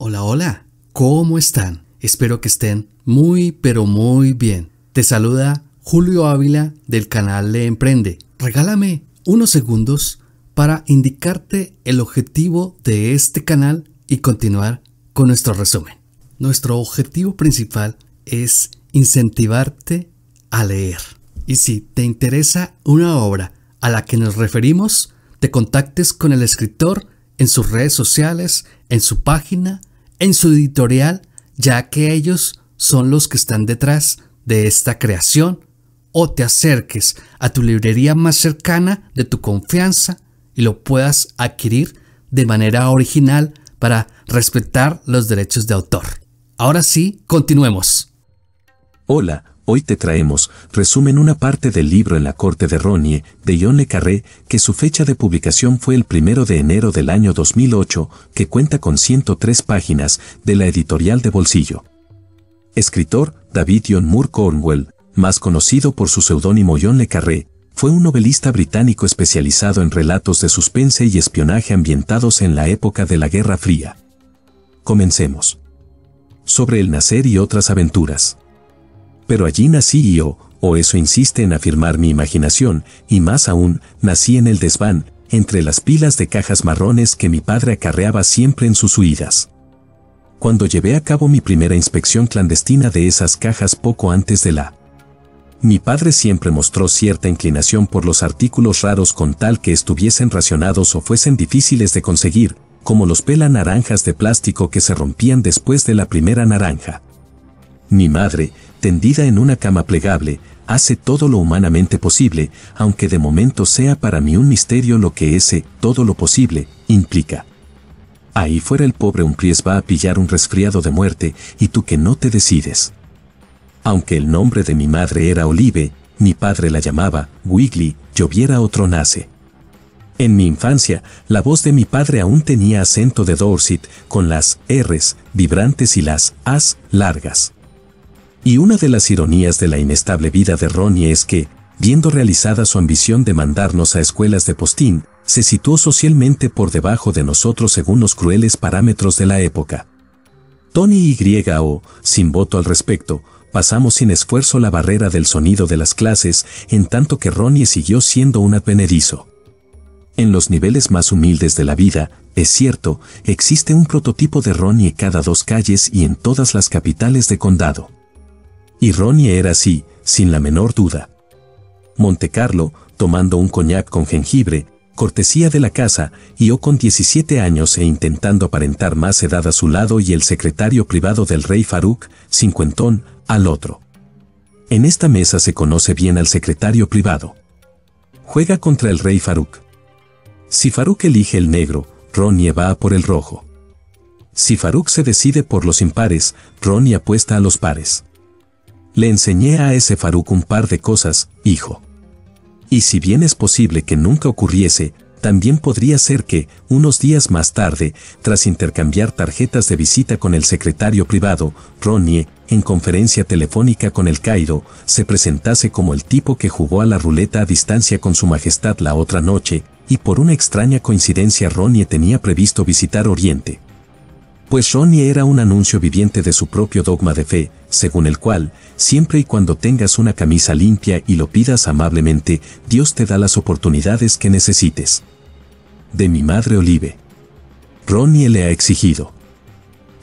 Hola, hola, ¿cómo están? Espero que estén muy, pero muy bien. Te saluda Julio Ávila del canal de Emprende. Regálame unos segundos para indicarte el objetivo de este canal y continuar con nuestro resumen. Nuestro objetivo principal es incentivarte a leer. Y si te interesa una obra a la que nos referimos, te contactes con el escritor en sus redes sociales, en su página, en su editorial, ya que ellos son los que están detrás de esta creación, o te acerques a tu librería más cercana de tu confianza y lo puedas adquirir de manera original para respetar los derechos de autor. Ahora sí, continuemos. Hola, hoy te traemos, resumen una parte del libro En la corte de Ronnie, de John le Carré, que su fecha de publicación fue el 1 de enero del año 2008, que cuenta con 103 páginas, de la editorial de bolsillo. Escritor, David John Moore Cornwell, más conocido por su seudónimo John le Carré, fue un novelista británico especializado en relatos de suspense y espionaje ambientados en la época de la Guerra Fría. Comencemos. Sobre el nacer y otras aventuras. Pero allí nací yo, o eso insiste en afirmar mi imaginación, y más aún, nací en el desván, entre las pilas de cajas marrones que mi padre acarreaba siempre en sus huidas. Cuando llevé a cabo mi primera inspección clandestina de esas cajas poco antes de mi padre siempre mostró cierta inclinación por los artículos raros con tal que estuviesen racionados o fuesen difíciles de conseguir, como los naranjas de plástico que se rompían después de la primera naranja. Mi madre, tendida en una cama plegable, hace todo lo humanamente posible, aunque de momento sea para mí un misterio lo que ese todo lo posible implica. Ahí fuera el pobre Humphries va a pillar un resfriado de muerte y tú que no te decides. Aunque el nombre de mi madre era Olive, mi padre la llamaba Wiggly, lloviera otro nace. En mi infancia, la voz de mi padre aún tenía acento de Dorset, con las R's vibrantes y las A's largas. Y una de las ironías de la inestable vida de Ronnie es que, viendo realizada su ambición de mandarnos a escuelas de postín, se situó socialmente por debajo de nosotros según los crueles parámetros de la época. Tony y o, sin voto al respecto, pasamos sin esfuerzo la barrera del sonido de las clases, en tanto que Ronnie siguió siendo un advenedizo. En los niveles más humildes de la vida, es cierto, existe un prototipo de Ronnie cada 2 calles y en todas las capitales de condado. Y Ronnie era así, sin la menor duda. Montecarlo, tomando un coñac con jengibre, cortesía de la casa, y yo con 17 años e intentando aparentar más edad a su lado y el secretario privado del rey Farouk, cincuentón, al otro. En esta mesa se conoce bien al secretario privado. Juega contra el rey Farouk. Si Farouk elige el negro, Ronnie va a por el rojo. Si Farouk se decide por los impares, Ronnie apuesta a los pares. Le enseñé a ese Farouk un par de cosas, hijo. Y si bien es posible que nunca ocurriese, también podría ser que, unos días más tarde, tras intercambiar tarjetas de visita con el secretario privado, Ronnie, en conferencia telefónica con el Cairo, se presentase como el tipo que jugó a la ruleta a distancia con su majestad la otra noche, y por una extraña coincidencia Ronnie tenía previsto visitar Oriente. Pues Ronnie era un anuncio viviente de su propio dogma de fe, según el cual, siempre y cuando tengas una camisa limpia y lo pidas amablemente, Dios te da las oportunidades que necesites. De mi madre Olive. Ronnie le ha exigido.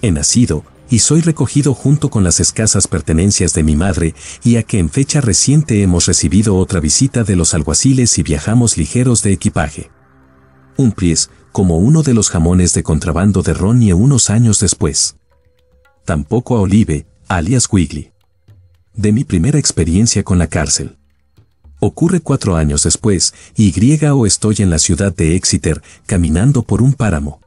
He nacido, y soy recogido junto con las escasas pertenencias de mi madre, y a que en fecha reciente hemos recibido otra visita de los alguaciles y viajamos ligeros de equipaje. Humphries, como uno de los jamones de contrabando de Ronnie unos años después. Tampoco a Olive, alias Wiggly. De mi primera experiencia con la cárcel. Ocurre 4 años después, y estoy en la ciudad de Exeter, caminando por un páramo.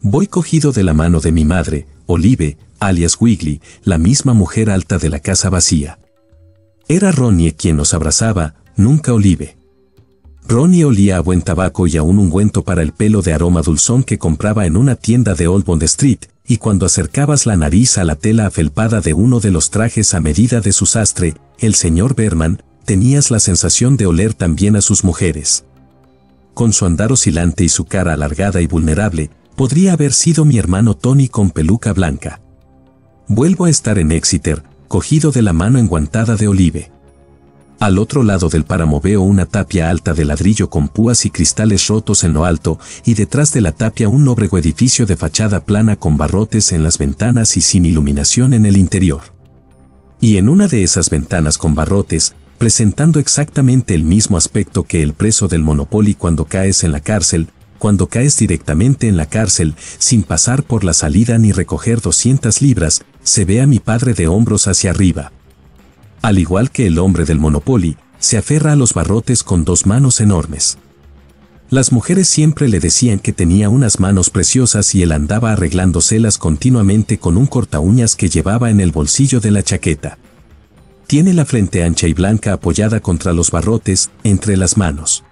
Voy cogido de la mano de mi madre, Olive, alias Wiggly, la misma mujer alta de la casa vacía. Era Ronnie quien nos abrazaba, nunca Olive. Ronnie olía a buen tabaco y a un ungüento para el pelo de aroma dulzón que compraba en una tienda de Old Bond Street, y cuando acercabas la nariz a la tela afelpada de uno de los trajes a medida de su sastre, el señor Berman, tenías la sensación de oler también a sus mujeres. Con su andar oscilante y su cara alargada y vulnerable, Podría haber sido mi hermano Tony con peluca blanca. Vuelvo a estar en Exeter, cogido de la mano enguantada de Olive. Al otro lado del páramo veo una tapia alta de ladrillo con púas y cristales rotos en lo alto, y detrás de la tapia un lóbrego edificio de fachada plana con barrotes en las ventanas y sin iluminación en el interior. Y en una de esas ventanas con barrotes, presentando exactamente el mismo aspecto que el preso del Monopoly cuando caes en la cárcel, cuando caes directamente en la cárcel, sin pasar por la salida ni recoger 200 libras, se ve a mi padre de hombros hacia arriba. Al igual que el hombre del Monopoly, se aferra a los barrotes con 2 manos enormes. Las mujeres siempre le decían que tenía unas manos preciosas y él andaba arreglándoselas continuamente con un cortaúñas que llevaba en el bolsillo de la chaqueta. Tiene la frente ancha y blanca apoyada contra los barrotes, entre las manos.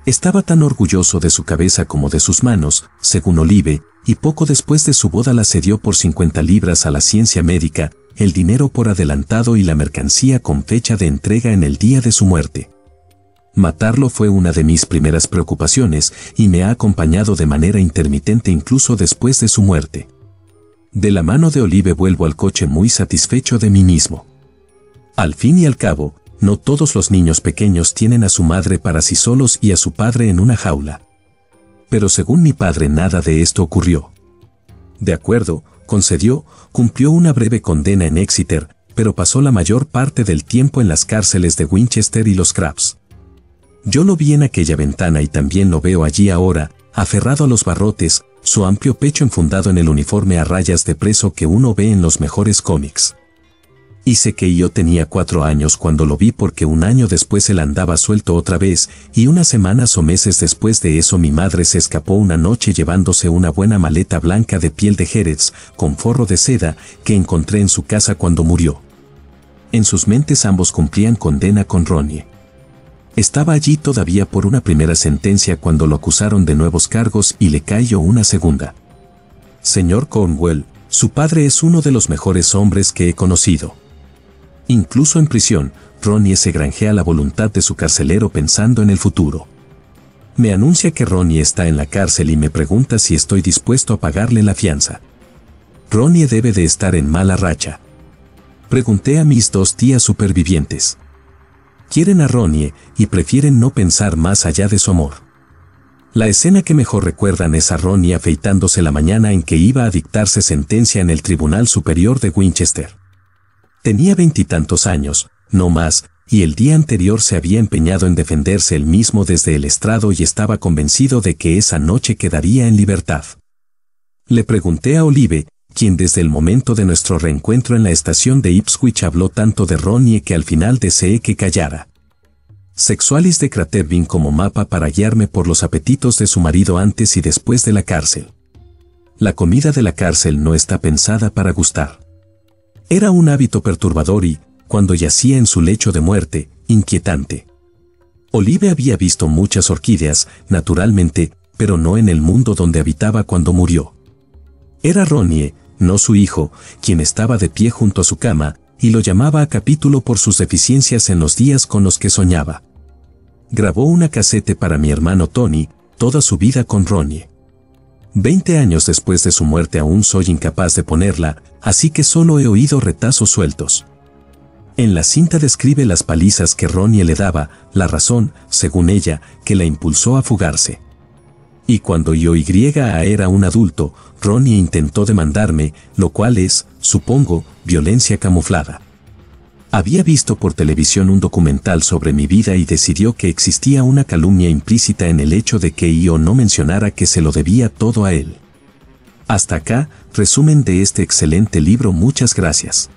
Estaba tan orgulloso de su cabeza como de sus manos, según Olive, y poco después de su boda la cedió por 50 libras a la ciencia médica, el dinero por adelantado y la mercancía con fecha de entrega en el día de su muerte. Matarlo fue una de mis primeras preocupaciones y me ha acompañado de manera intermitente incluso después de su muerte. De la mano de Olive vuelvo al coche muy satisfecho de mí mismo. Al fin y al cabo, no todos los niños pequeños tienen a su madre para sí solos y a su padre en una jaula. Pero según mi padre nada de esto ocurrió. De acuerdo, concedió, cumplió una breve condena en Exeter, pero pasó la mayor parte del tiempo en las cárceles de Winchester y los Crabs. Yo lo vi en aquella ventana y también lo veo allí ahora, aferrado a los barrotes, su amplio pecho enfundado en el uniforme a rayas de preso que uno ve en los mejores cómics. Y sé que yo tenía 4 años cuando lo vi porque un año después él andaba suelto otra vez, y unas semanas o meses después de eso mi madre se escapó una noche llevándose una buena maleta blanca de piel de Jerez, con forro de seda, que encontré en su casa cuando murió. En sus mentes ambos cumplían condena con Ronnie. Estaba allí todavía por una primera sentencia cuando lo acusaron de nuevos cargos y le cayó una segunda. Señor Cornwell, su padre es uno de los mejores hombres que he conocido. Incluso en prisión, Ronnie se granjea la voluntad de su carcelero pensando en el futuro. Me anuncia que Ronnie está en la cárcel y me pregunta si estoy dispuesto a pagarle la fianza. Ronnie debe de estar en mala racha. Pregunté a mis 2 tías supervivientes. Quieren a Ronnie y prefieren no pensar más allá de su amor. La escena que mejor recuerdan es a Ronnie afeitándose la mañana en que iba a dictarse sentencia en el Tribunal Superior de Winchester. Tenía 20 y tantos años, no más, y el día anterior se había empeñado en defenderse él mismo desde el estrado y estaba convencido de que esa noche quedaría en libertad. Le pregunté a Olive, quien desde el momento de nuestro reencuentro en la estación de Ipswich habló tanto de Ronnie que al final deseé que callara. Sexualis de Cratervin como mapa para guiarme por los apetitos de su marido antes y después de la cárcel. La comida de la cárcel no está pensada para gustar. Era un hábito perturbador y, cuando yacía en su lecho de muerte, inquietante. Olive había visto muchas orquídeas, naturalmente, pero no en el mundo donde habitaba cuando murió. Era Ronnie, no su hijo, quien estaba de pie junto a su cama, y lo llamaba a capítulo por sus deficiencias en los días con los que soñaba. Grabó una casete para mi hermano Tony, toda su vida con Ronnie. 20 años después de su muerte aún soy incapaz de ponerla, así que solo he oído retazos sueltos. En la cinta describe las palizas que Ronnie le daba, la razón, según ella, que la impulsó a fugarse. Y cuando yo era un adulto, Ronnie intentó demandarme, lo cual es, supongo, violencia camuflada. Había visto por televisión un documental sobre mi vida y decidió que existía una calumnia implícita en el hecho de que yo no mencionara que se lo debía todo a él. Hasta acá, resumen de este excelente libro. Muchas gracias.